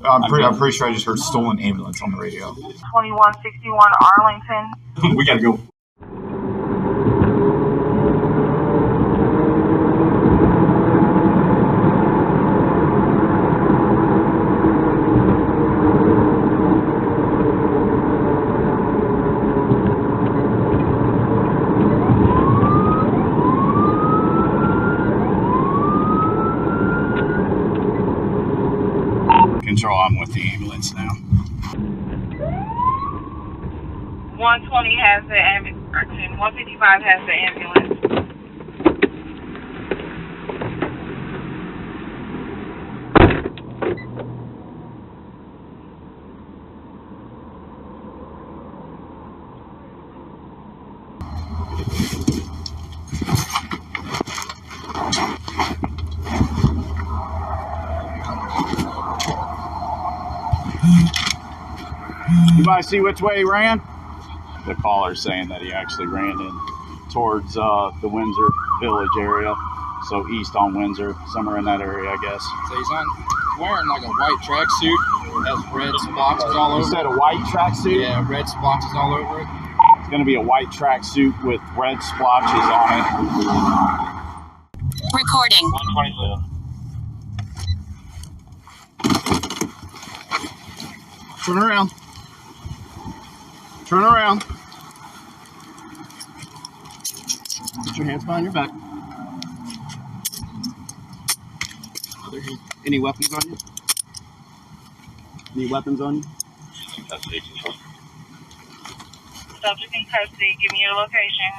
I'm pretty sure I just heard stolen ambulance on the radio. 2161 Arlington. We gotta go. Control, I'm with the ambulance now. 120 has the ambulance. 155 has the ambulance. Anybody see which way he ran? The caller's saying that he actually ran in towards the Windsor Village area. So east on Windsor, somewhere in that area, I guess. So he's wearing like a white tracksuit. Has red splotches all over it. You said a white tracksuit? Yeah, red splotches all over it. It's going to be a white tracksuit with red splotches on it. Recording. 127. Turn around. Turn around. Put your hands behind your back. Any weapons on you? Any weapons on you? Subject in custody. Give me your location.